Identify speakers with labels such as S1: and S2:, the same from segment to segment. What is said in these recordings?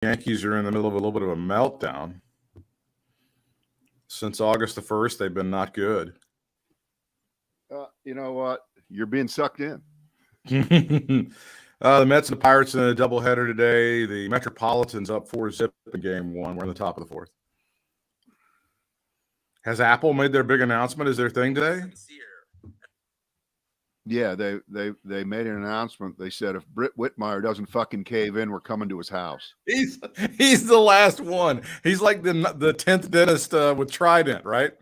S1: Yankees are in the middle of a little bit of a meltdown. Since August the 1st, they've been not good.
S2: You know what? You're being sucked in.
S1: The Mets and the Pirates in a doubleheader today. The Metropolitans up 4-0 in game one. We're in the top of the fourth. Has Apple made their big announcement? Is their thing today?
S2: Yeah, they made an announcement. They said if Britt Whitmire doesn't fucking cave in, we're coming to his house.
S1: He's the last one. He's like the 10th dentist with Trident, right?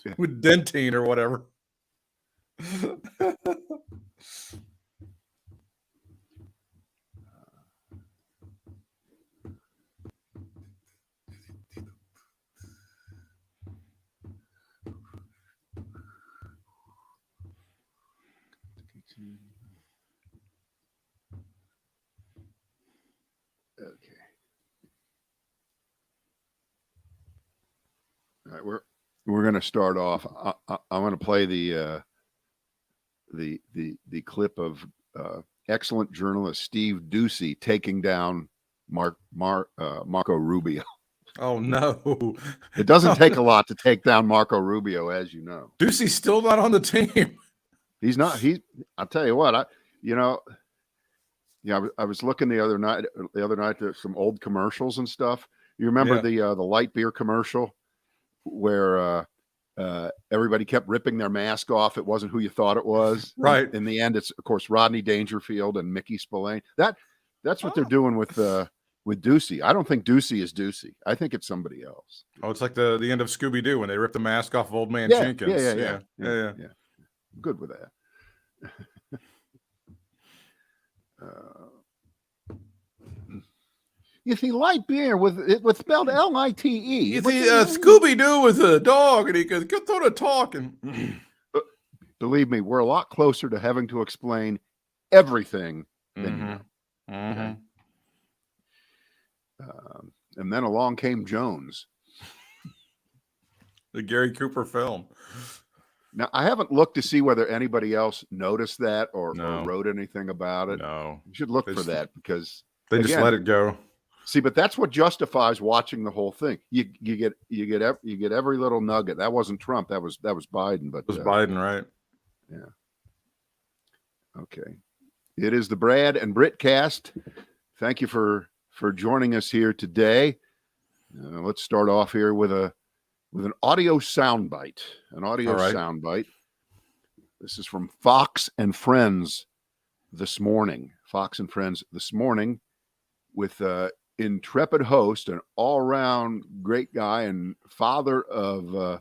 S2: Yeah.
S1: With Dentine or whatever.
S2: Okay. All right, we're going to start off. I'm going to play the clip of excellent journalist Steve Ducey taking down Marco Rubio.
S1: Oh no!
S2: It doesn't take a lot to take down Marco Rubio, as you know.
S1: Ducey's still not on the team.
S2: He's not. I'll tell you what. I was looking the other night at some old commercials and stuff. You remember the light beer commercial where everybody kept ripping their mask off. It wasn't who you thought it was.
S1: Right.
S2: In the end, it's of course Rodney Dangerfield and Mickey Spillane. That's what they're doing with Ducey. I don't think Ducey is Ducey. I think it's somebody else.
S1: Oh, it's like the end of Scooby-Doo when they rip the mask off of Old Man
S2: Yeah,
S1: Jenkins.
S2: yeah. Good with that. You see, light beer with spelled Lite.
S1: You see, Scooby-Doo was a dog, and he could throw the talking.
S2: Believe me, we're a lot closer to having to explain everything than you know.
S1: Mm-hmm.
S2: Okay? And then along came Jones.
S1: The Gary Cooper film.
S2: Now, I haven't looked to see whether anybody else noticed that or wrote anything about it.
S1: No.
S2: You should look for that because
S1: they just let it go.
S2: See, but that's what justifies watching the whole thing. You get every little nugget. That wasn't Trump. That was Biden. But
S1: it was Biden, right?
S2: Yeah. Okay. It is the Brad and Britt cast. Thank you for joining us here today. Let's start off here with an audio soundbite. Soundbite. This is from Fox and Friends this morning. With intrepid host, an all-around great guy and father of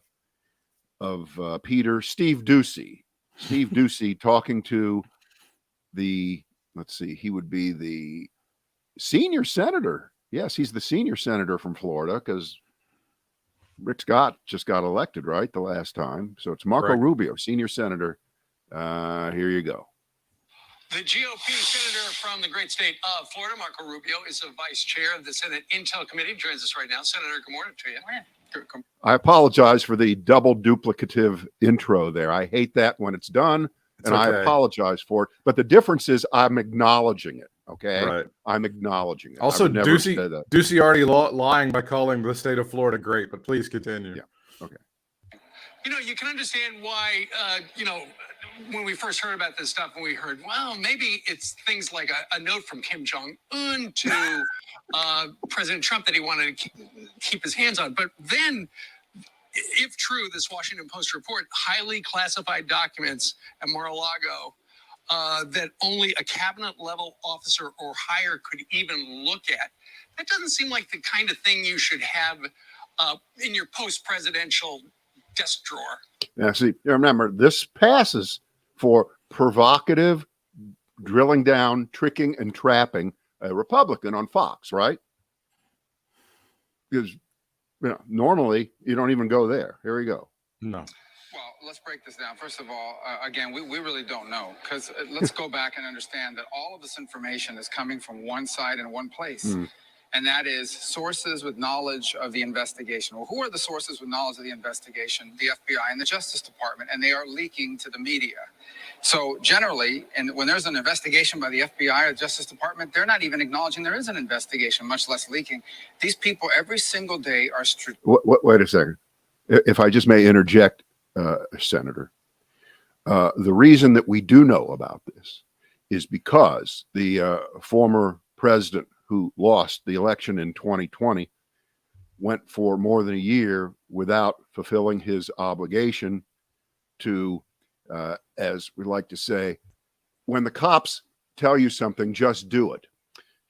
S2: Peter, Steve Ducey. Steve Ducey talking to he would be the senior senator. Yes, he's the senior senator from Florida because Rick Scott just got elected, right, the last time. So it's Marco Rubio, senior senator. Here you go.
S3: The GOP senator from the great state of Florida, Marco Rubio, is the vice chair of the Senate Intel Committee. Joins us right now. Senator, good morning to you.
S2: I apologize for the double duplicative intro there. I hate that when it's done, and I apologize for it. But the difference is I'm acknowledging it, okay?
S1: Right.
S2: I'm acknowledging it.
S1: Also, Ducey already lying by calling the state of Florida great, but please continue.
S2: Yeah, okay.
S3: You can understand why, when we first heard about this stuff and we heard, well, maybe it's things like a note from Kim Jong-un to President Trump that he wanted to keep his hands on. But then, if true, this Washington Post report, highly classified documents at Mar-a-Lago that only a cabinet level officer or higher could even look at, that doesn't seem like the kind of thing you should have in your post-presidential desk drawer.
S2: Now, see, remember, this passes for provocative, drilling down, tricking, and trapping a Republican on Fox, right? Because normally you don't even go there. Here we go.
S1: No.
S4: Well, let's break this down. First of all, again, we really don't know because let's go back and understand that all of this information is coming from one side and one place. And that is sources with knowledge of the investigation. Well, who are the sources with knowledge of the investigation? The FBI and the Justice Department, and they are leaking to the media. So generally, and when there's an investigation by the FBI or the Justice Department, they're not even acknowledging there is an investigation, much less leaking. These people every single day are.
S2: Wait a second. If I just may interject, Senator, the reason that we do know about this is because the former president who lost the election in 2020 went for more than a year without fulfilling his obligation to, as we like to say, when the cops tell you something, just do it.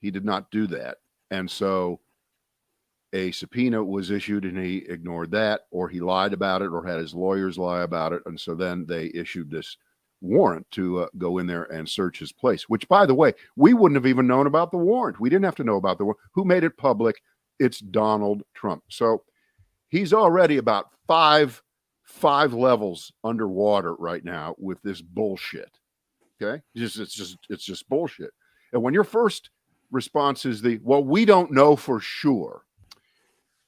S2: He did not do that. And so a subpoena was issued and he ignored that, or he lied about it, or had his lawyers lie about it. And so then they issued this warrant to go in there and search his place, which, by the way, we wouldn't have even known about the warrant. We didn't have to know about the warrant. Who made it public? It's Donald Trump. So he's already about five levels underwater right now with this bullshit. Okay. It's just bullshit. And when your first response is well, we don't know for sure.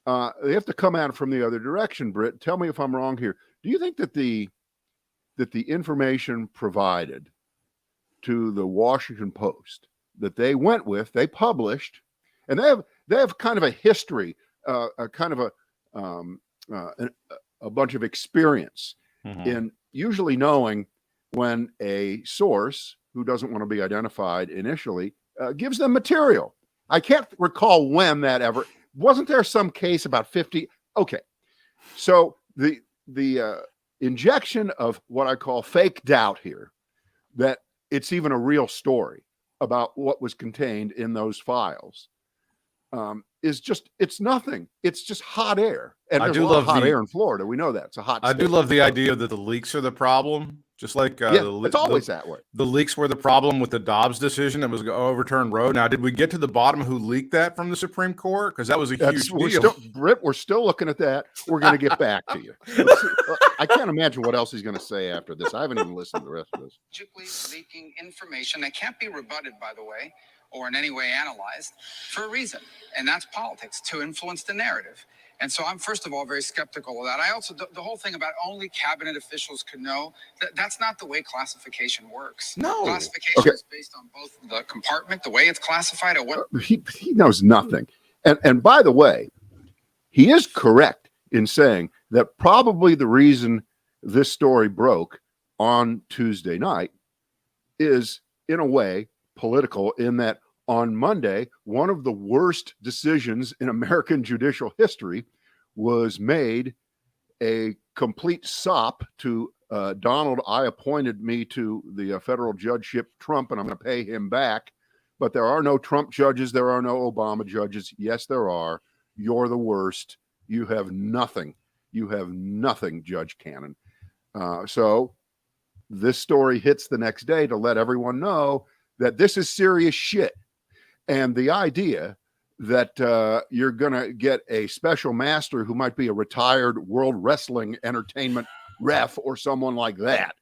S2: They have to come at it from the other direction. Britt, tell me if I'm wrong here. Do you think that the information provided to the Washington Post that they went with, they published, and they have kind of a history, a bunch of experience in usually knowing when a source who doesn't want to be identified initially gives them material. I can't recall when that ever. Wasn't there some case about 50? Okay. So the injection of what I call fake doubt here, that it's even a real story about what was contained in those files, is just, it's nothing. It's just hot air. And there's a lot of hot air in Florida. We know that. It's a hot state.
S1: I do love the idea that the leaks are the problem. Just like
S2: it's always that way.
S1: The leaks were the problem with the Dobbs decision that was overturned Roe. Now, did we get to the bottom of who leaked that from the Supreme Court? Because that was a huge deal.
S2: Britt, we're still looking at that. We're going to get back to you. I can't imagine what else he's going to say after this. I haven't even listened to the rest of this.
S4: Leaking information that can't be rebutted, by the way, or in any way analyzed for a reason. And that's politics, to influence the narrative. And so I'm, first of all, very skeptical of that. I also, the whole thing about only cabinet officials could know, that's not the way classification works.
S1: No.
S4: Classification is based on both the compartment, the way it's classified, or what.
S2: He knows nothing. And by the way, he is correct in saying that probably the reason this story broke on Tuesday night is, in a way, political, in that on Monday, one of the worst decisions in American judicial history was made. A complete sop to Donald. I appointed me to the federal judgeship, Trump, and I'm going to pay him back. But there are no Trump judges. There are no Obama judges. Yes, there are. You're the worst. You have nothing. You have nothing, Judge Cannon. So this story hits the next day to let everyone know that this is serious shit. And the idea that you're going to get a special master who might be a retired World Wrestling Entertainment ref or someone like that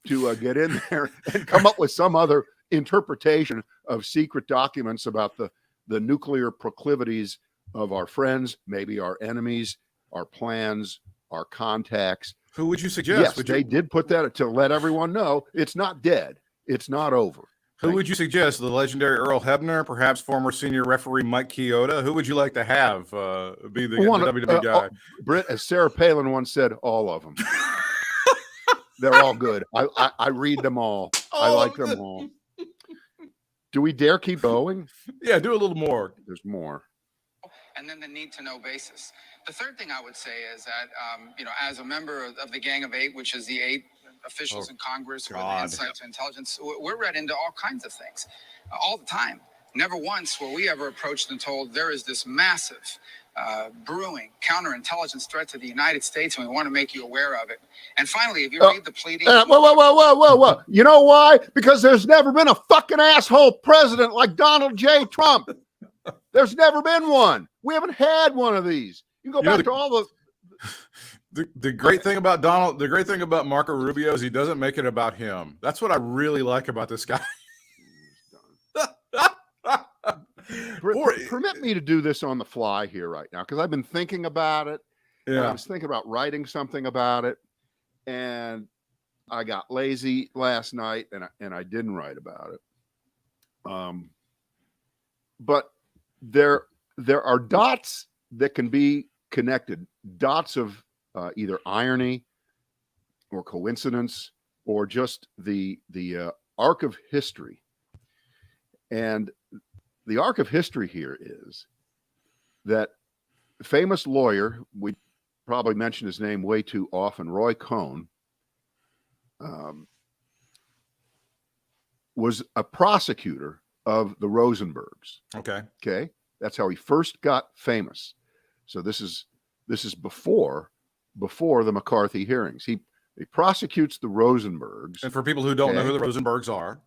S2: to get in there and come up with some other interpretation of secret documents about the nuclear proclivities of our friends, maybe our enemies, our plans, our contacts.
S1: Who would you suggest?
S2: Yes, they did put that to let everyone know it's not dead. It's not over.
S1: Who would you suggest? The legendary Earl Hebner, perhaps former senior referee Mike Chioda? Who would you like to have be the WWE guy?
S2: Britt, as Sarah Palin once said, all of them. They're all good. I read them all. I like them all. Do we dare keep going?
S1: Yeah, do a little more.
S2: There's more.
S4: And then the need-to-know basis. The third thing I would say is that, as a member of the Gang of Eight, which is the 8 officials in Congress who are the insight to intelligence, we're read into all kinds of things all the time. Never once were we ever approached and told there is this massive brewing counterintelligence threat to the United States, and we want to make you aware of it. And finally, if you read the pleading...
S2: Whoa. You know why? Because there's never been a fucking asshole president like Donald J. Trump. There's never been one. We haven't had one of these. You can go back to all the...
S1: The great thing about Donald, the great thing about Marco Rubio is he doesn't make it about him. That's what I really like about this guy.
S2: Permit me to do this on the fly here right now, because I've been thinking about it.
S1: Yeah.
S2: I was thinking about writing something about it. And I got lazy last night and I didn't write about it. But there are dots that can be connected, dots of either irony or coincidence or just the arc of history. And the arc of history here is that famous lawyer, we probably mention his name way too often, Roy Cohn, was a prosecutor of the Rosenbergs. Okay. That's how he first got famous. So this is before the McCarthy hearings. He prosecutes the Rosenbergs.
S1: And for people who don't know who the Rosenbergs are.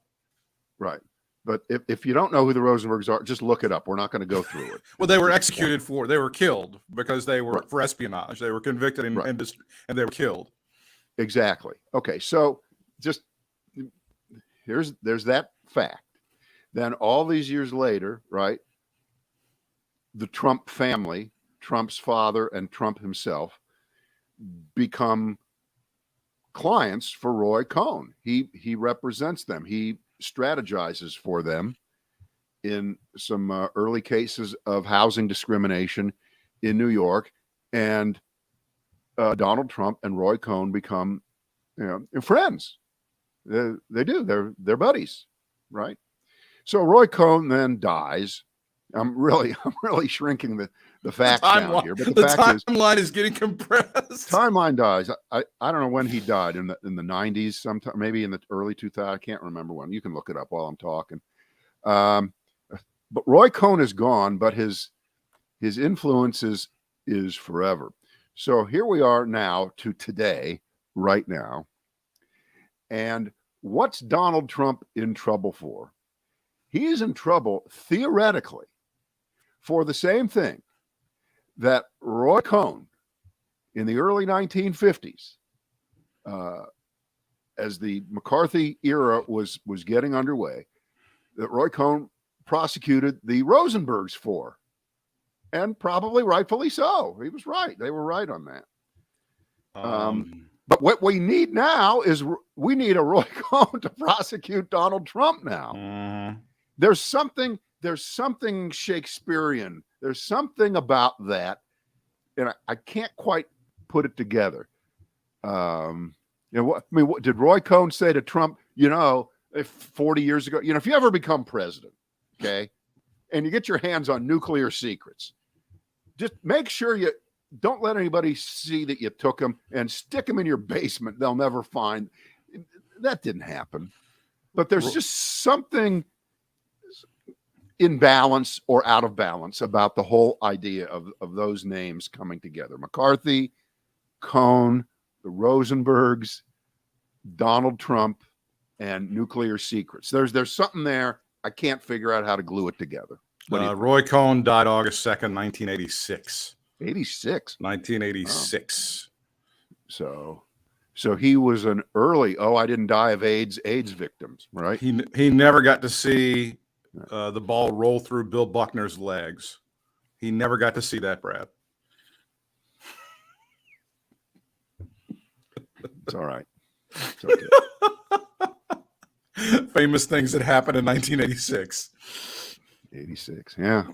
S2: Right. But if you don't know who the Rosenbergs are, just look it up. We're not going to go through it.
S1: Well, they were executed they were killed because they were for espionage. They were convicted and they were killed.
S2: Exactly. Okay. So just there's that fact. Then all these years later, right, the Trump family, Trump's father and Trump himself, become clients for Roy Cohn. He represents them. He strategizes for them in some early cases of housing discrimination in New York, and Donald Trump and Roy Cohn become friends. They do. They're buddies, right? So Roy Cohn then dies. I'm really shrinking the facts down here, but the
S1: timeline is getting compressed.
S2: Timeline dies. I don't know when he died, in the 90s, sometime, maybe in the early 2000s. I can't remember when. You can look it up while I'm talking. But Roy Cohn is gone, but his influence is forever. So here we are now to today, right now. And what's Donald Trump in trouble for? He is in trouble theoretically for the same thing that Roy Cohn in the early 1950s, as the McCarthy era was getting underway, that Roy Cohn prosecuted the Rosenbergs for, and probably rightfully so. He was right. They were right on that. But what we need now is we need a Roy Cohn to prosecute Donald Trump now. There's something Shakespearean. There's something about that, and I can't quite put it together. What did Roy Cohn say to Trump? 40 years ago, if you ever become president, okay, and you get your hands on nuclear secrets, just make sure you don't let anybody see that you took them, and stick them in your basement. They'll never find. That didn't happen. But there's just something in balance or out of balance about the whole idea of those names coming together. McCarthy, Cohn, the Rosenbergs, Donald Trump, and nuclear secrets. There's something there. I can't figure out how to glue it together.
S1: Roy Cohn died August 2nd, 1986.
S2: 1986. So he was an early, I didn't die of AIDS victims, right?
S1: He never got to see the ball roll through Bill Buckner's legs. He never got to see that, Brad.
S2: It's all right. It's okay.
S1: Famous things that happened in 1986.
S2: 86. Yeah.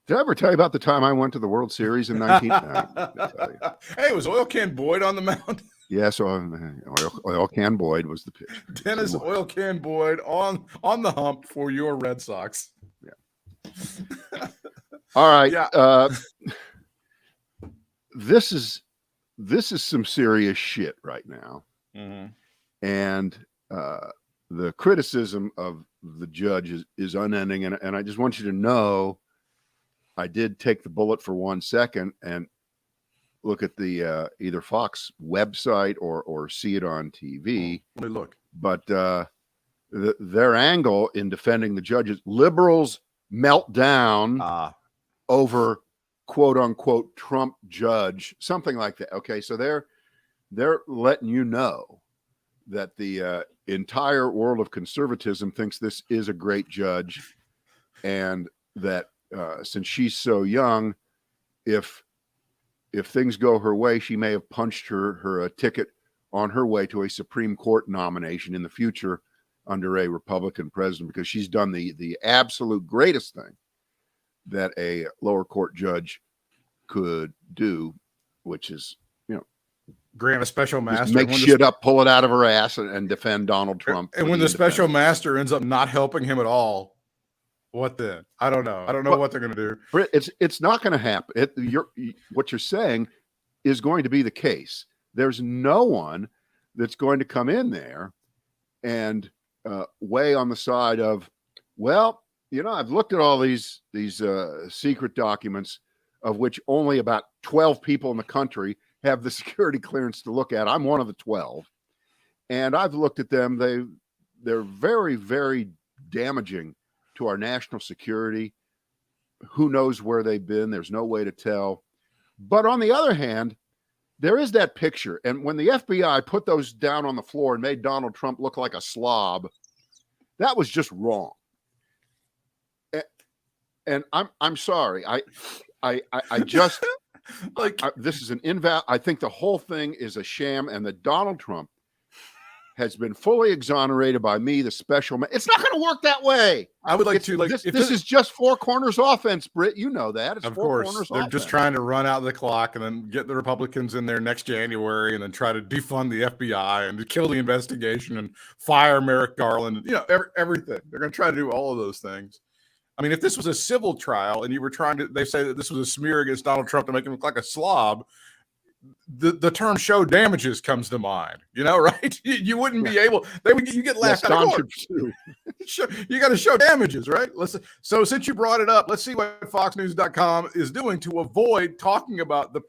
S2: Did I ever tell you about the time I went to the World Series in 19?
S1: Hey, it was Oil Can Boyd on the mound.
S2: Yeah, so Oil Can Boyd was the pitch.
S1: Dennis Oil Can Boyd on the hump for your Red Sox.
S2: Yeah. All right.
S1: Yeah.
S2: This is some serious shit right now.
S1: Mm-hmm.
S2: And the criticism of the judge is unending. And I just want you to know, I did take the bullet for 1 second and look at the either Fox website or see it on TV.
S1: Let me look.
S2: But their angle in defending the judges, liberals melt down over quote unquote Trump judge, something like that. Okay, so they're letting you know that the entire world of conservatism thinks this is a great judge, and that since she's so young, if things go her way, she may have punched her ticket on her way to a Supreme Court nomination in the future under a Republican president, because she's done the absolute greatest thing that a lower court judge could do, which is,
S1: grant a special master,
S2: make shit up, pull it out of her ass, and defend Donald Trump.
S1: And when the special master ends up not helping him at all, what then? I don't know. I don't know what they're going to do.
S2: Britt, it's not going to happen. What you're saying is going to be the case. There's no one that's going to come in there and weigh on the side of, well, I've looked at all these secret documents, of which only about 12 people in the country have the security clearance to look at. I'm one of the 12. And I've looked at them. They're very, very damaging to our national security. Who knows where they've been? There's no way to tell. But on the other hand, there is that picture. And when the FBI put those down on the floor and made Donald Trump look like a slob, that was just wrong. And I'm sorry. I just this is an invalid. I think the whole thing is a sham, and that Donald Trump has been fully exonerated by me, the special man. It's not going to work that way.
S1: I would like to
S2: this is just four corners offense, Britt. You know that. It's
S1: of
S2: four
S1: course
S2: corners
S1: they're
S2: offense.
S1: just trying to run out the clock and then get the Republicans in there next January and then try to defund the FBI and to kill the investigation and fire Merrick Garland. Everything. They're going to try to do all of those things. I mean, if this was a civil trial and you were they say that this was a smear against Donald Trump to make him look like a slob, the term show damages comes to mind, right? You wouldn't be able, you get laughed out of court. You got to show damages, right? So since you brought it up, let's see what FoxNews.com is doing to avoid talking about the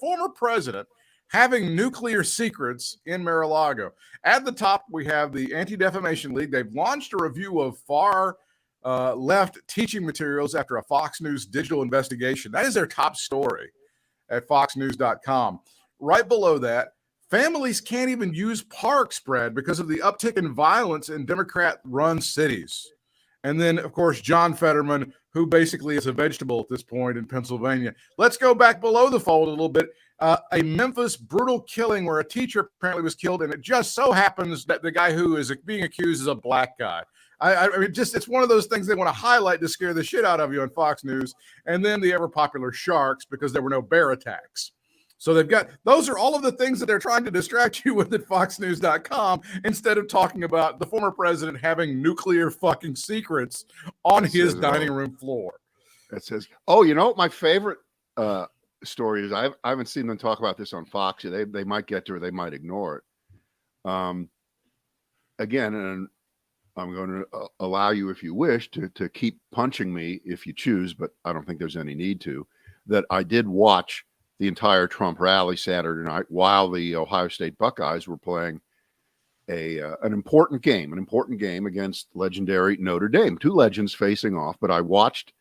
S1: former president, having nuclear secrets in Mar-a-Lago. At the top, we have the Anti-Defamation League. They've launched a review of far left teaching materials after a Fox News digital investigation. That is their top story at foxnews.com. Right below that, families can't even use park spread because of the uptick in violence in Democrat-run cities. And then, of course, John Fetterman, who basically is a vegetable at this point in Pennsylvania. Let's go back below the fold a little bit. A Memphis brutal killing where a teacher apparently was killed, and it just so happens that the guy who is being accused is a black guy. I mean, it's one of those things they want to highlight to scare the shit out of you on Fox News. And then the ever popular sharks, because there were no bear attacks. So those are all of the things that they're trying to distract you with at foxnews.com instead of talking about the former president having nuclear fucking secrets on his dining room floor.
S2: It says, my favorite story is I haven't seen them talk about this on Fox. They might get to it, they might ignore it. Again, and I'm going to allow you, if you wish, to keep punching me if you choose, but I don't think there's any need to, that I did watch the entire Trump rally Saturday night while the Ohio State Buckeyes were playing an important game against legendary Notre Dame. Two legends facing off, but I watched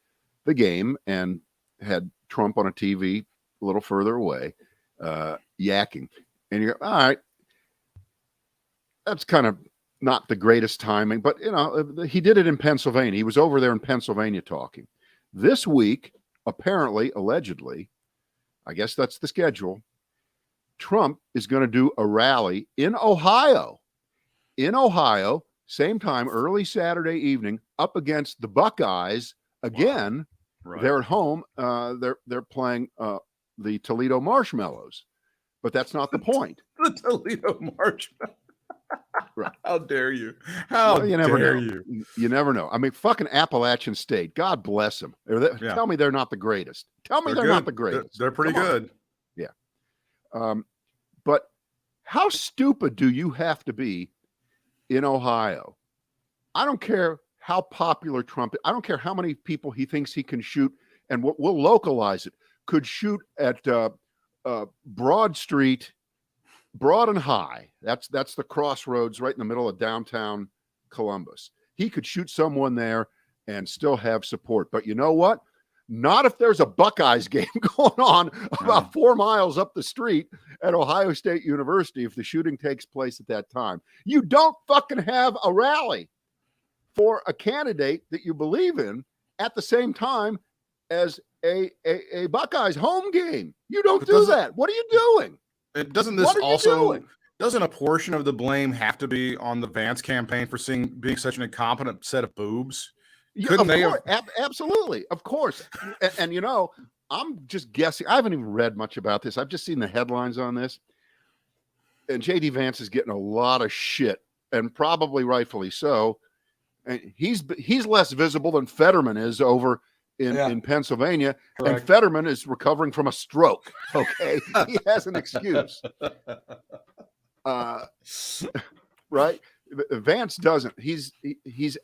S2: the game and had Trump on a TV a little further away, yakking. And you go, all right, that's kind of not the greatest timing, but he did it in Pennsylvania. He was over there in Pennsylvania talking. This week, apparently, allegedly, I guess that's the schedule, Trump is going to do a rally in Ohio. Same time, early Saturday evening, up against the Buckeyes again. Wow. Right. They're at home. They're playing the Toledo Marshmallows, but that's not the point.
S1: The Toledo Marshmallows.
S2: Right.
S1: How dare you? You
S2: never know. I mean, fucking Appalachian State. God bless them. Tell me they're not the greatest. Tell me they're not the greatest.
S1: They're pretty good.
S2: Yeah. But how stupid do you have to be in Ohio? I don't care how popular Trump is. I don't care how many people he thinks he can shoot, and we'll localize it. Could shoot at Broad Street, Broad and High. That's the crossroads right in the middle of downtown Columbus. He could shoot someone there and still have support. But you know what? Not if there's a Buckeyes game going on about 4 miles up the street at Ohio State University if the shooting takes place at that time. You don't fucking have a rally for a candidate that you believe in at the same time as a Buckeyes home game. You don't do that. What are you doing?
S1: Doesn't this also Doesn't a portion of the blame have to be on the Vance campaign for being such an incompetent set of boobs?
S2: Yeah,
S1: Couldn't they
S2: absolutely, of course. And you know, I'm just guessing. I haven't even read much about this. I've just seen the headlines on this. And JD Vance is getting a lot of shit, and probably rightfully so. And he's less visible than Fetterman is over in Pennsylvania. Correct. And Fetterman is recovering from a stroke. Okay, he has an excuse. Right? Vance doesn't. He's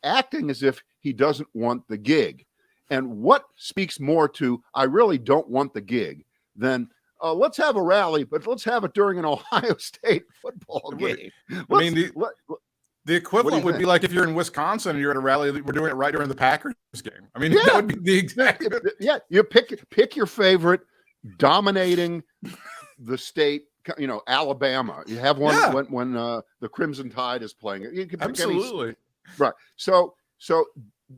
S2: acting as if he doesn't want the gig. And what speaks more to I really don't want the gig than let's have a rally, but let's have it during an Ohio State football game.
S1: I mean, the equivalent would be like if you're in Wisconsin and you're at a rally, we're doing it right during the Packers game. I mean, that would be the exact.
S2: Yeah, you pick your favorite, dominating the state. You know, Alabama. You have one when the Crimson Tide is playing. You can pick
S1: absolutely
S2: right. So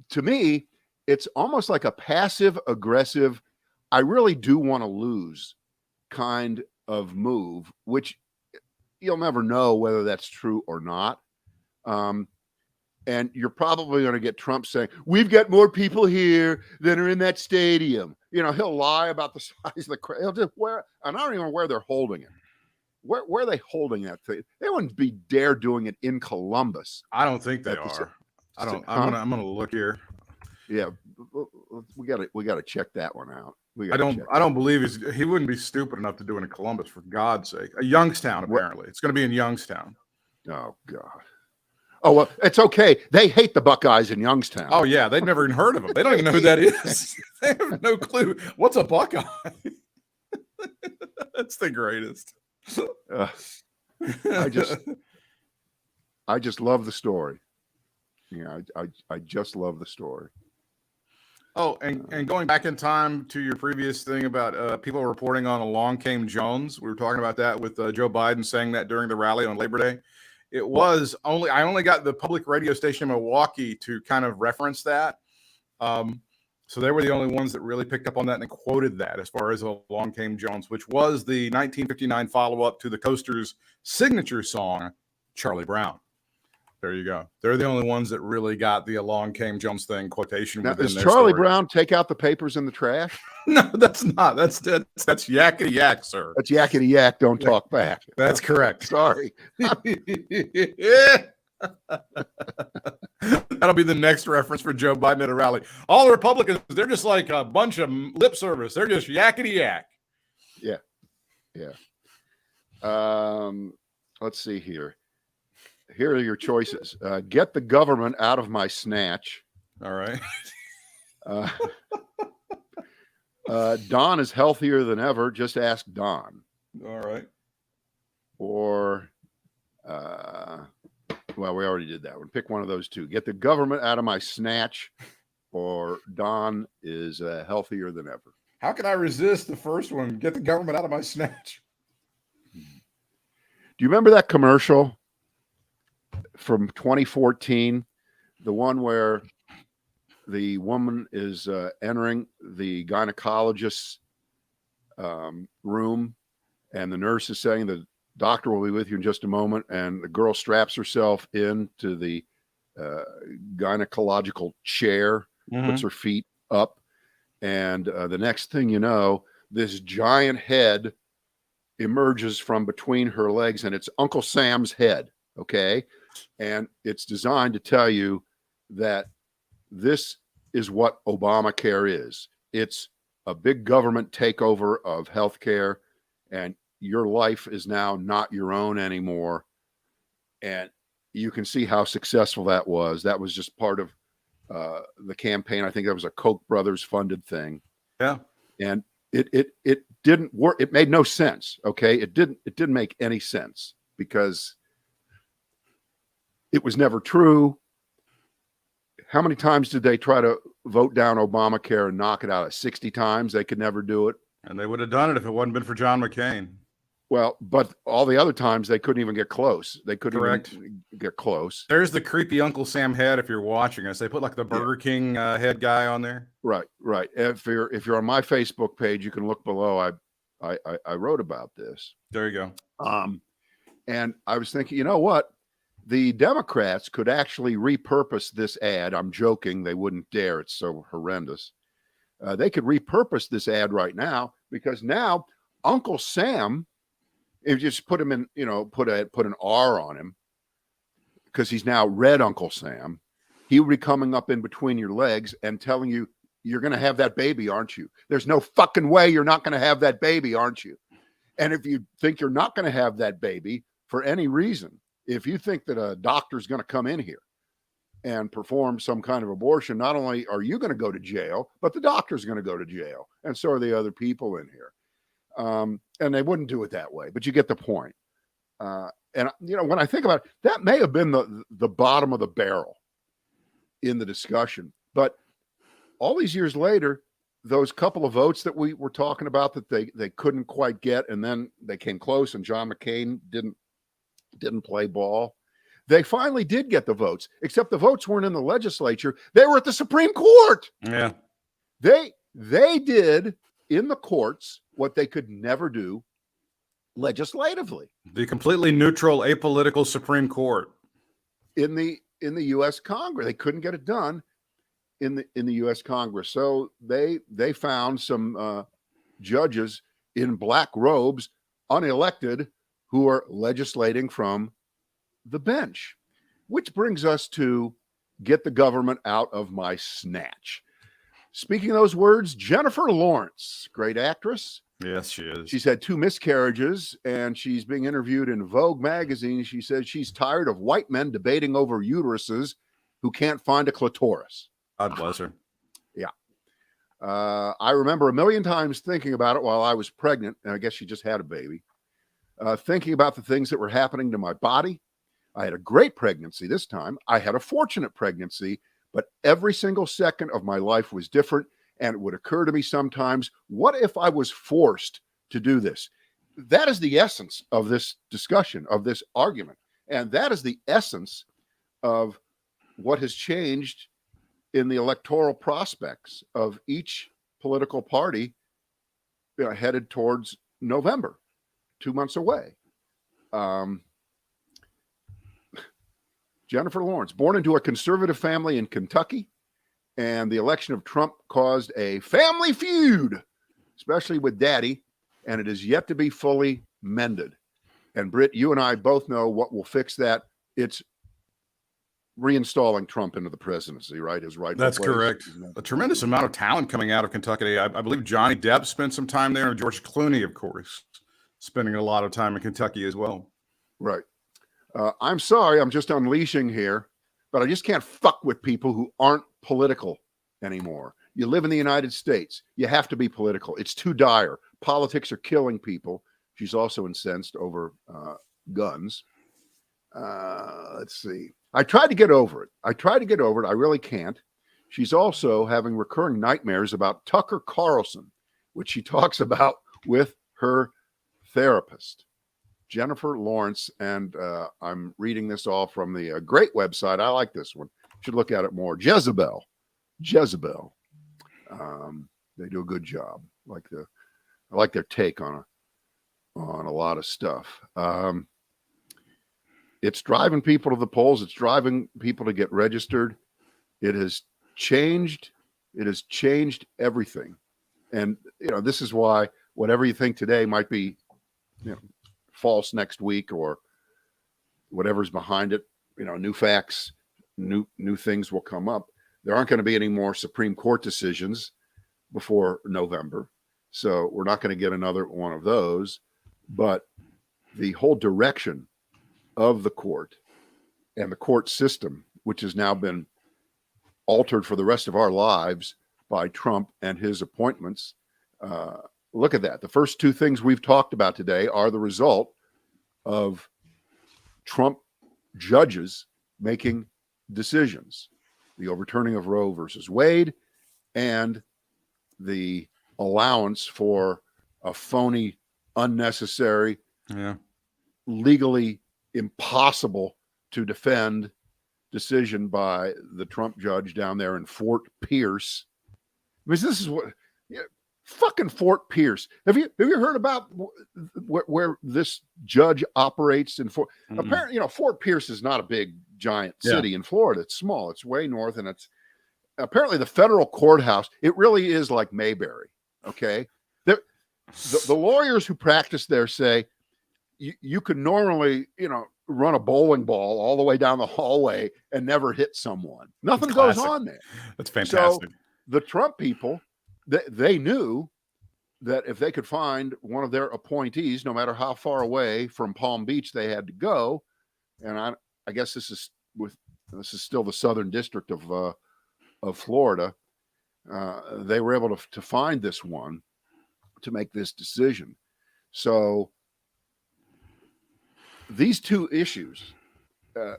S2: to me, it's almost like a passive aggressive. I really do want to lose kind of move, which you'll never know whether that's true or not. And you're probably going to get Trump saying, we've got more people here than are in that stadium. You know, he'll lie about the size of the crowd. He'll just and I don't even know where they're holding it. Where are they holding that thing? They wouldn't be dare doing it in Columbus.
S1: I don't think they are. I'm gonna look here.
S2: Yeah, we gotta check that one out.
S1: I don't believe he wouldn't be stupid enough to do it in Columbus, for God's sake. Youngstown, apparently. It's going to be in Youngstown.
S2: Oh God. Oh well, it's okay. They hate the Buckeyes in Youngstown.
S1: Oh yeah, they've never even heard of them. They don't even know who that is. They have no clue. What's a Buckeye? That's the greatest.
S2: I just love the story. Yeah, I just love the story.
S1: Oh, and going back in time to your previous thing about people reporting on Along Came Jones, we were talking about that with Joe Biden saying that during the rally on Labor Day. I only got the public radio station in Milwaukee to kind of reference that. So they were the only ones that really picked up on that and quoted that as far as Along Came Jones, which was the 1959 follow-up to the Coasters' signature song, Charlie Brown. There you go. They're the only ones that really got the Along Came Jones thing quotation.
S2: Now, does Charlie Brown take out the papers in the trash?
S1: No, that's not. That's yakety yak, sir.
S2: That's yakety yak. Don't talk back.
S1: That's correct.
S2: Sorry.
S1: That'll be the next reference for Joe Biden at a rally. All the Republicans, they're just like a bunch of lip service. They're just yakety yak.
S2: Yeah. Let's see here. Here are your choices. Get the government out of my snatch.
S1: All right.
S2: Don is healthier than ever. Just ask Don.
S1: All right.
S2: Or, well, we already did that one. Pick one of those two. Get the government out of my snatch, or Don is healthier than ever.
S1: How can I resist the first one? Get the government out of my snatch.
S2: Do you remember that commercial from 2014? The one where the woman is entering the gynecologist's room, and the nurse is saying the doctor will be with you in just a moment, and the girl straps herself into the gynecological chair, puts her feet up, and the next thing you know, this giant head emerges from between her legs, and it's Uncle Sam's head, okay? And it's designed to tell you that this is what Obamacare is. It's a big government takeover of healthcare, and your life is now not your own anymore. And you can see how successful that was. That was just part of the campaign. I think that was a Koch brothers funded thing.
S1: Yeah.
S2: And it didn't work. It made no sense. Okay. It didn't make any sense because it was never true. How many times did they try to vote down Obamacare and knock it out? 60 times. They could never do it.
S1: And they would have done it if it wasn't been for John McCain.
S2: Well, but all the other times they couldn't even get close. They couldn't even get close.
S1: There's the creepy Uncle Sam head. If you're watching us, they put like the Burger King head guy on there.
S2: Right. If you're on my Facebook page, you can look below. I wrote about this.
S1: There you go.
S2: And I was thinking, you know what? The Democrats could actually repurpose this ad. I'm joking. They wouldn't dare. It's so horrendous. They could repurpose this ad right now, because now Uncle Sam, if you just put him in, put an R on him, because he's now Red Uncle Sam, he would be coming up in between your legs and telling you, you're going to have that baby, aren't you? There's no fucking way you're not going to have that baby, aren't you? And if you think you're not going to have that baby for any reason, if you think that a doctor's going to come in here and perform some kind of abortion, not only are you going to go to jail, but the doctor's going to go to jail. And so are the other people in here. And they wouldn't do it that way, but you get the point. And when I think about it, that may have been the bottom of the barrel in the discussion. But all these years later, those couple of votes that we were talking about that they couldn't quite get, and then they came close, and John McCain didn't play ball. They finally did get the votes, except the votes weren't in the legislature. They were at the Supreme Court.
S1: Yeah.
S2: They did in the courts what they could never do legislatively.
S1: The completely neutral, apolitical Supreme Court.
S2: In the U.S. Congress. They couldn't get it done in the U.S. Congress. So they found some judges in black robes, unelected, who are legislating from the bench, which brings us to get the government out of my snatch. Speaking of those words, Jennifer Lawrence, great actress.
S1: Yes, she is.
S2: She's had 2 miscarriages, and she's being interviewed in Vogue magazine. She says she's tired of white men debating over uteruses who can't find a clitoris.
S1: God bless her.
S2: Yeah. I remember a million times thinking about it while I was pregnant, and I guess she just had a baby, thinking about the things that were happening to my body. I had a great pregnancy this time. I had a fortunate pregnancy, but every single second of my life was different. And it would occur to me sometimes, what if I was forced to do this? That is the essence of this discussion, of this argument. And that is the essence of what has changed in the electoral prospects of each political party headed towards November, 2 months away. Jennifer Lawrence, born into a conservative family in Kentucky, and the election of Trump caused a family feud, especially with Daddy, and it is yet to be fully mended. And Britt, you and I both know what will fix that. It's reinstalling Trump into the presidency, right? His rightful
S1: That's
S2: place.
S1: correct. A tremendous amount of talent coming out of Kentucky. I believe Johnny Depp spent some time there, and George Clooney, of course, spending a lot of time in Kentucky as well.
S2: Right. I'm sorry, I'm just unleashing here, but I just can't fuck with people who aren't political anymore. You live in the United States. You have to be political. It's too dire. Politics are killing people. She's also incensed over guns. Let's see. I tried to get over it. I really can't. She's also having recurring nightmares about Tucker Carlson, which she talks about with her therapist, Jennifer Lawrence. And I'm reading this all from the great website. I like this one. Should look at it more. Jezebel. They do a good job. I like their take on a lot of stuff. It's driving people to the polls. It's driving people to get registered. It has changed everything. And this is why whatever you think today might be false next week, or whatever's behind it. New facts, new things will come up. There aren't going to be any more Supreme Court decisions before November, so we're not going to get another one of those. But the whole direction of the court and the court system, which has now been altered for the rest of our lives by Trump and his appointments, look at that. The first 2 things we've talked about today are the result of Trump judges making decisions. The overturning of Roe versus Wade, and the allowance for a phony, unnecessary, legally impossible to defend decision by the Trump judge down there in Fort Pierce. I mean, this is what Fucking Fort Pierce. Have you heard about where this judge operates in Fort?
S1: Mm-mm.
S2: Apparently, Fort Pierce is not a big giant city in Florida. It's small. It's way north, and it's apparently the federal courthouse. It really is like Mayberry. Okay, the lawyers who practice there say you could normally run a bowling ball all the way down the hallway and never hit someone. Nothing goes on there.
S1: That's fantastic.
S2: So the Trump people, they knew that if they could find one of their appointees, no matter how far away from Palm Beach they had to go, and I guess this is still the Southern District of Florida, they were able to find this one to make this decision. So these two issues,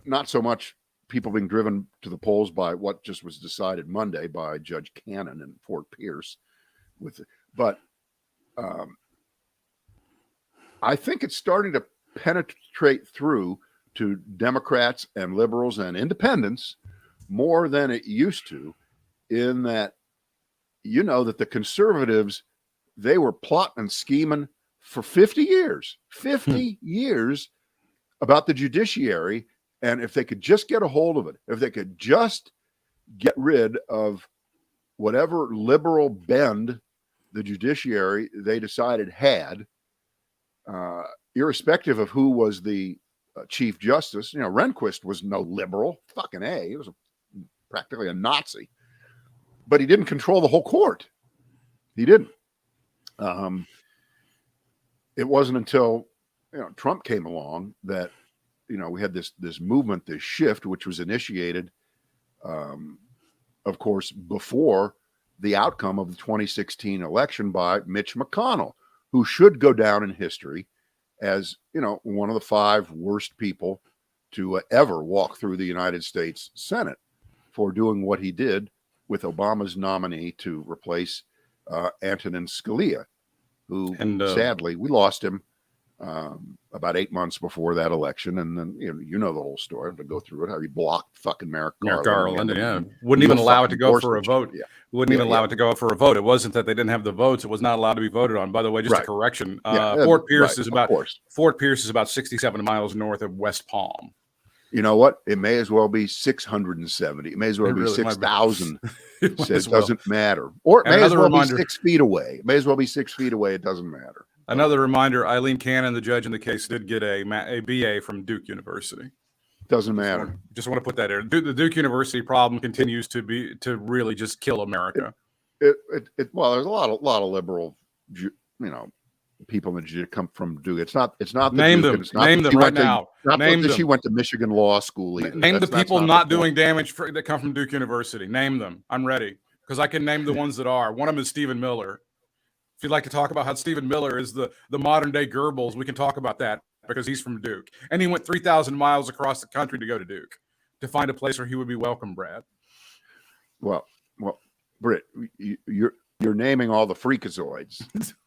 S2: not so much people being driven to the polls by what just was decided Monday by Judge Cannon in Fort Pierce, but I think it's starting to penetrate through to Democrats and liberals and independents more than it used to, in that that the conservatives, they were plotting and scheming for 50 years about the judiciary. And if they could just get a hold of it, if they could just get rid of whatever liberal bend the judiciary they decided had, irrespective of who was the Chief Justice. Rehnquist was no liberal, fucking A. He was practically a Nazi, but he didn't control the whole court. He didn't. It wasn't until Trump came along that we had this movement, this shift, which was initiated, of course, before the outcome of the 2016 election by Mitch McConnell, who should go down in history as one of the 5 worst people to ever walk through the United States Senate for doing what he did with Obama's nominee to replace Antonin Scalia, who sadly we lost him about 8 months before that election. And then the whole story. To go through it, how he blocked fucking Merrick Garland.
S1: Wouldn't even allow it to go for a vote.
S2: Wouldn't
S1: even allow it to go for a vote. It wasn't that they didn't have the votes; it was not allowed to be voted on. By the way, just a correction: Fort Pierce is about 67 miles north of West Palm.
S2: You know what? It may as well be 670. It may as well be 6,000. It doesn't matter. Or it may as well be 6 feet away. It may as well be 6 feet away. It doesn't matter.
S1: Another reminder: Eileen Cannon, the judge in the case, did get a BA from Duke University.
S2: Doesn't matter.
S1: Just want to put that in. The Duke University problem continues to really just kill America.
S2: Well, there's a lot of liberal, people that come from Duke. It's not.
S1: Name them. Name them right now.
S2: Not that she went to Michigan Law School either.
S1: Name the people not doing damage that come from Duke University. Name them. I'm ready because I can name the ones that are. One of them is Stephen Miller. If you'd like to talk about how Stephen Miller is the modern day Goebbels, we can talk about that because he's from Duke. And he went 3,000 miles across the country to go to Duke to find a place where he would be welcome, Brad.
S2: Well, Britt, you're naming all the freakazoids.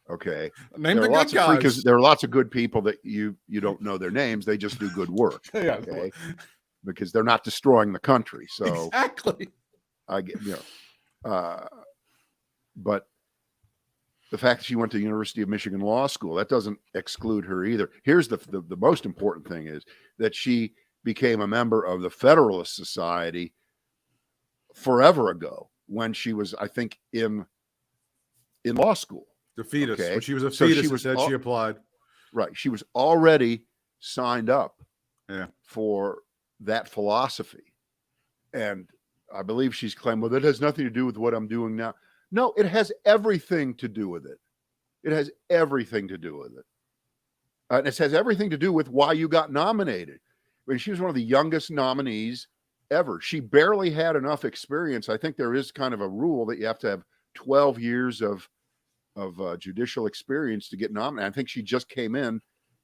S2: Okay.
S1: Name the good guys.
S2: There are lots of good people that you don't know their names. They just do good work.
S1: Yeah.
S2: Okay. Because they're not destroying the country. So
S1: exactly.
S2: I get, but the fact that she went to the University of Michigan Law School, that doesn't exclude her either. Here's the most important thing is that she became a member of the Federalist Society forever ago when she was, I think, in law school.
S1: The fetus.
S2: Okay?
S1: When she was a fetus, she applied.
S2: Right. She was already signed up
S1: Yeah.
S2: for that philosophy. And I believe she's claimed, well, that has nothing to do with what I'm doing now. No, it has everything to do with it. It has everything to do with it. And it has everything to do with why you got nominated. I mean, she was one of the youngest nominees ever. She barely had enough experience. I think there is kind of a rule that you have to have 12 years of judicial experience to get nominated. I think she just came in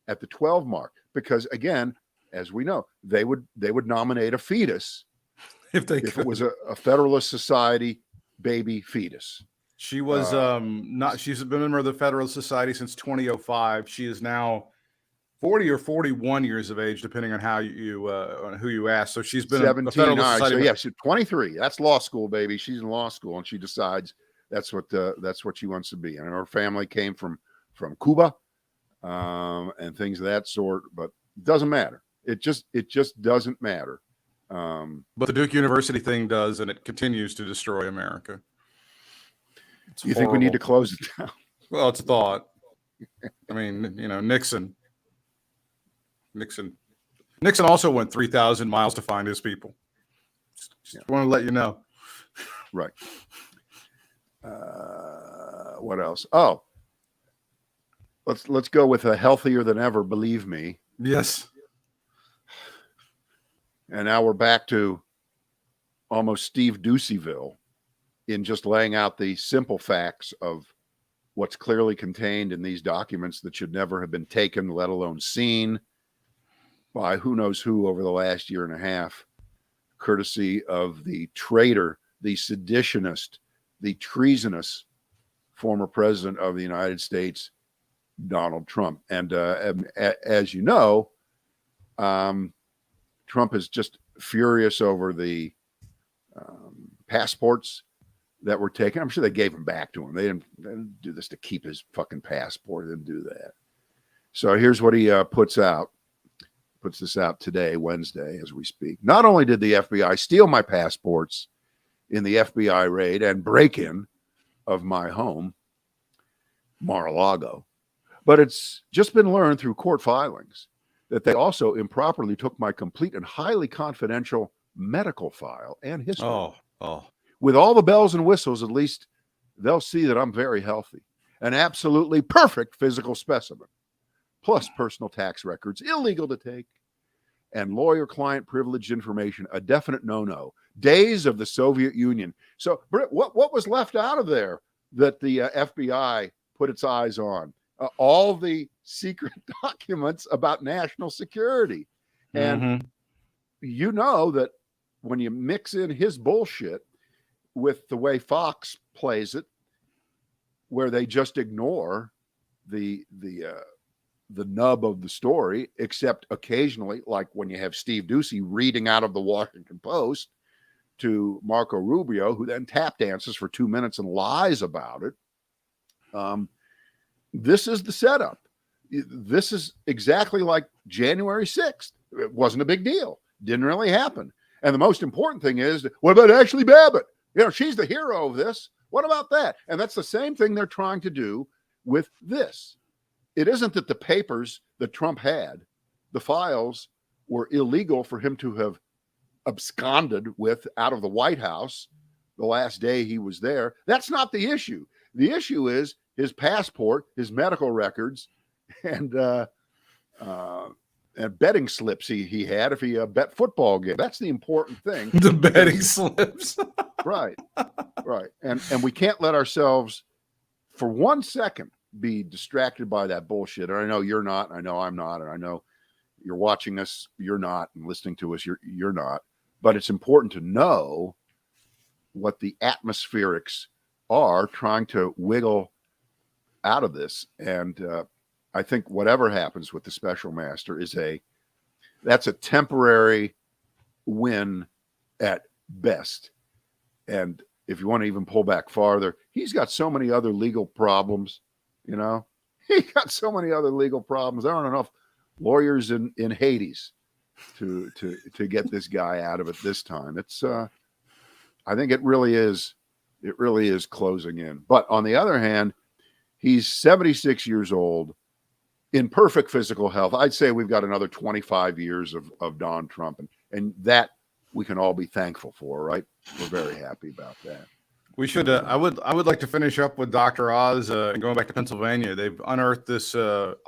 S2: at the 12 mark because, again, as we know, they would nominate a fetus if it was a Federalist Society baby fetus.
S1: She was she's been a member of the Federalist Society since 2005. She is now 40 or 41 years of age, depending on how on who you ask. So she's been
S2: 17,
S1: a Federalist Society.
S2: So yeah, she's 23. That's law school, baby. She's in law school, and she decides That's what she wants to be. And her family came from Cuba, and things of that sort. But it doesn't matter. It just doesn't matter.
S1: But the Duke University thing does, and it continues to destroy America.
S2: You think we need to close it down?
S1: Well, it's a thought. I mean, Nixon also went 3,000 miles to find his people. Just want to let you know.
S2: Right. What else? Oh, let's go with a healthier than ever. Believe me.
S1: Yes.
S2: And now we're back to almost Steve Duceyville in just laying out the simple facts of what's clearly contained in these documents that should never have been taken, let alone seen by who knows who over the last year and a half, courtesy of the traitor, the seditionist, the treasonous former president of the United States, Donald Trump. And as you know, Trump is just furious over the passports that were taken. I'm sure they gave them back to him. They didn't do this to keep his fucking passport. They didn't do that. So here's what he puts this out today, Wednesday, as we speak. Not only did the FBI steal my passports in the FBI raid and break-in of my home, Mar-a-Lago, but it's just been learned through court filings that they also improperly took my complete and highly confidential medical file and history.
S1: Oh.
S2: With all the bells and whistles, at least they'll see that I'm very healthy, an absolutely perfect physical specimen, plus personal tax records, illegal to take, and lawyer-client privileged information, a definite no-no. Days of the Soviet Union. So, Britt, what was left out of there that the FBI put its eyes on? All the secret documents about national security. And you know that when you mix in his bullshit with the way Fox plays it, where they just ignore the nub of the story, except occasionally, like when you have Steve Ducey reading out of the Washington Post to Marco Rubio, who then tap dances for 2 minutes and lies about it. This is the setup. This is exactly like January 6th. It wasn't a big deal. Didn't really happen. And the most important thing is, what about Ashley Babbitt? She's the hero of this. What about that? And that's the same thing they're trying to do with this. It isn't that the papers that Trump had, the files, were illegal for him to have absconded with out of the White House the last day he was there. That's not the issue. The issue is his passport, his medical records, and betting slips he had if he bet football game. That's the important thing.
S1: The betting slips.
S2: Right. And we can't let ourselves for 1 second be distracted by that bullshit. And I know you're not, and I know I'm not, and I know you're watching us, you're not, and listening to us, you're not. But it's important to know what the atmospherics are trying to wiggle out of this. And I think whatever happens with the special master that's a temporary win at best. And if you want to even pull back farther, he's got so many other legal problems, he got so many other legal problems. There aren't enough lawyers in Hades to get this guy out of it this time. It's I think it really is closing in. But on the other hand, he's 76 years old in perfect physical health. I'd say we've got another 25 years of Don Trump, and that we can all be thankful for, right? We're very happy about that.
S1: We should. I would like to finish up with Dr. Oz and going back to Pennsylvania. They've unearthed this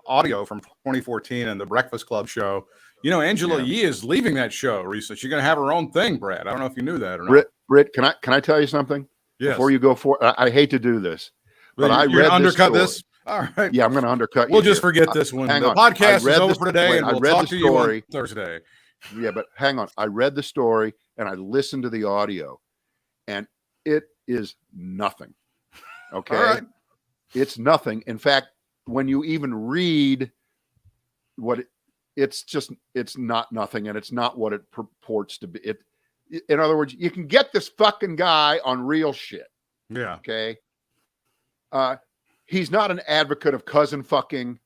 S1: audio from 2014 and the Breakfast Club show. Angela Yee is leaving that show recently. She's going to have her own thing, Brad. I don't know if you knew that or not.
S2: Britt, can I tell you something?
S1: Yes.
S2: Before you go for, I hate to do this, but
S1: you're gonna undercut this. All right.
S2: Yeah, I'm going to undercut.
S1: We'll just forget this one. The podcast is over today, and we'll talk to you on Thursday.
S2: Yeah, but hang on. I read the story and I listened to the audio, and it is nothing. Okay.
S1: All right.
S2: It's nothing. In fact, when you even read it's not nothing, and it's not what it purports to be. In other words, you can get this fucking guy on real shit.
S1: Yeah.
S2: Okay. He's not an advocate of cousin fucking,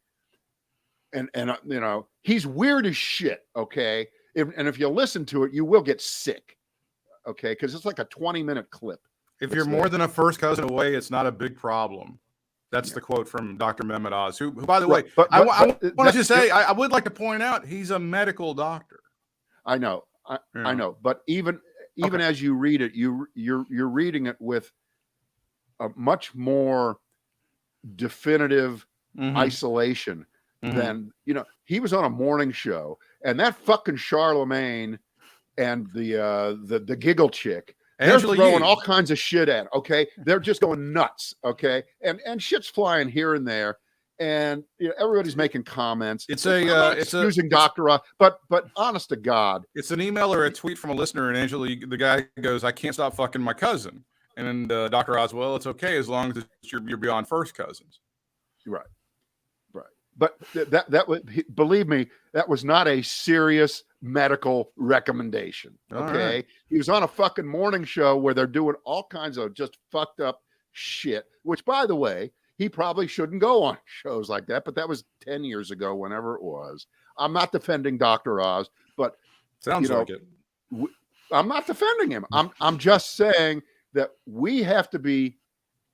S2: and you know, he's weird as shit. Okay, and if you listen to it, you will get sick. Okay, because it's like a 20-minute clip.
S1: If you're more than a first cousin away, it's not a big problem. That's the quote from Dr. Mehmet Oz, who by the way, I wanted to say, I would like to point out, he's a medical doctor.
S2: I know, I know, but even as you read it, you're reading it with a much more definitive isolation than, you know. He was on a morning show, and that fucking Charlemagne and the giggle chick, they're throwing all kinds of shit at. Okay, they're just going nuts. Okay, and shit's flying here and there, and you know, everybody's making comments.
S1: It's
S2: using Dr. Oz, but honest to God,
S1: it's an email or a tweet from a listener, and Angela, the guy goes, "I can't stop fucking my cousin," and Dr. Oz, well, it's okay as long as you're beyond first cousins.
S2: Right. But that would, believe me, that was not a serious medical recommendation. Okay, right. He was on a fucking morning show where they're doing all kinds of just fucked up shit. Which, by the way, he probably shouldn't go on shows like that. But that was 10 years ago, whenever it was. I'm not defending Dr. Oz, but
S1: sounds like it.
S2: I'm not defending him. I'm just saying that we have to be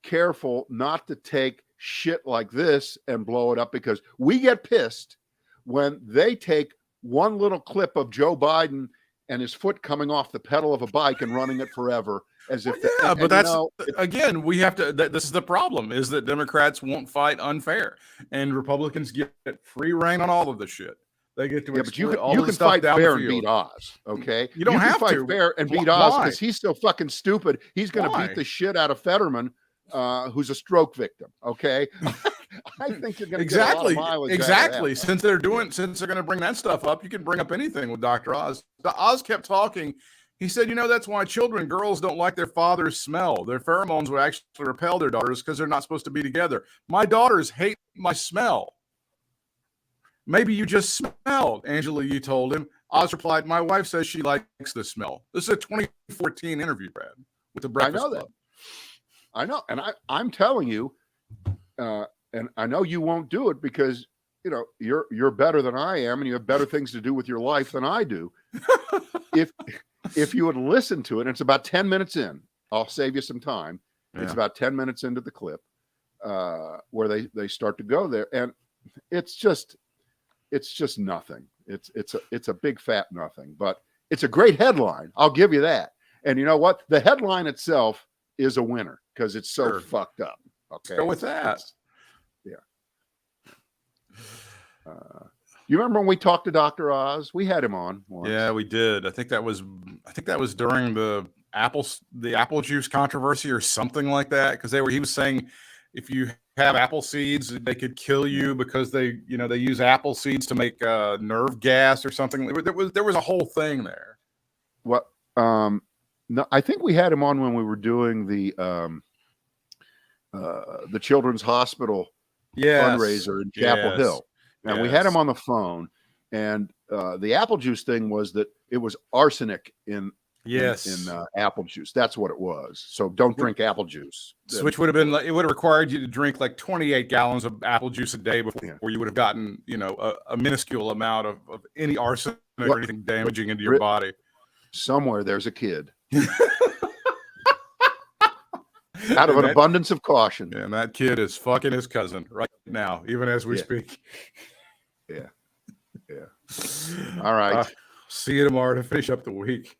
S2: careful not to take shit like this and blow it up, because we get pissed when they take one little clip of Joe Biden and his foot coming off the pedal of a bike and running it forever as if
S1: but that's, you know, again, we have to, this is the problem, is that Democrats won't fight unfair and Republicans get free reign on all of the shit. They get to
S2: but you can fight fair and beat Oz. Okay,
S1: you don't have
S2: to
S1: fight
S2: fair and beat Oz because he's so fucking stupid. He's going to beat the shit out of Fetterman, who's a stroke victim. Okay, I think you're going to get a lot of mileage
S1: exactly. Since they're going to bring that stuff up, you can bring up anything with Dr. Oz. Oz kept talking. He said, you know, that's why girls don't like their father's smell. Their pheromones would actually repel their daughters because they're not supposed to be together. My daughters hate my smell. Maybe you just smelled, Angela, you told him. Oz replied, my wife says she likes the smell. This is a 2014 interview, Brad, with the Breakfast Club.
S2: I know. And I'm telling you, and I know you won't do it because, you know, you're better than I am and you have better things to do with your life than I do. If you would listen to it, and it's about 10 minutes in, I'll save you some time. Yeah. It's about 10 minutes into the clip where they start to go there. And it's just nothing. It's a big fat nothing, but it's a great headline. I'll give you that. And you know what? The headline itself is a winner because it's so fucked up. Okay.
S1: Let's go with that.
S2: Yeah. You remember when we talked to Dr. Oz? We had him on once.
S1: Yeah, we did. I think that was during the apple juice controversy or something like that, because he was saying if you have apple seeds, they could kill you because they use apple seeds to make nerve gas or something. There was a whole thing there.
S2: What? No, I think we had him on when we were doing the Children's Hospital fundraiser in Chapel Hill. And we had him on the phone, and the apple juice thing was that it was arsenic in apple juice. That's what it was. So don't drink apple juice.
S1: So which would have required you to drink like 28 gallons of apple juice a day before you would have gotten, you know, a minuscule amount of any arsenic or anything damaging into your body. Somewhere
S2: there's a kid. Out of an abundance of caution.
S1: And that kid is fucking his cousin right now, even as we speak.
S2: Yeah. All right.
S1: See you tomorrow to finish up the week.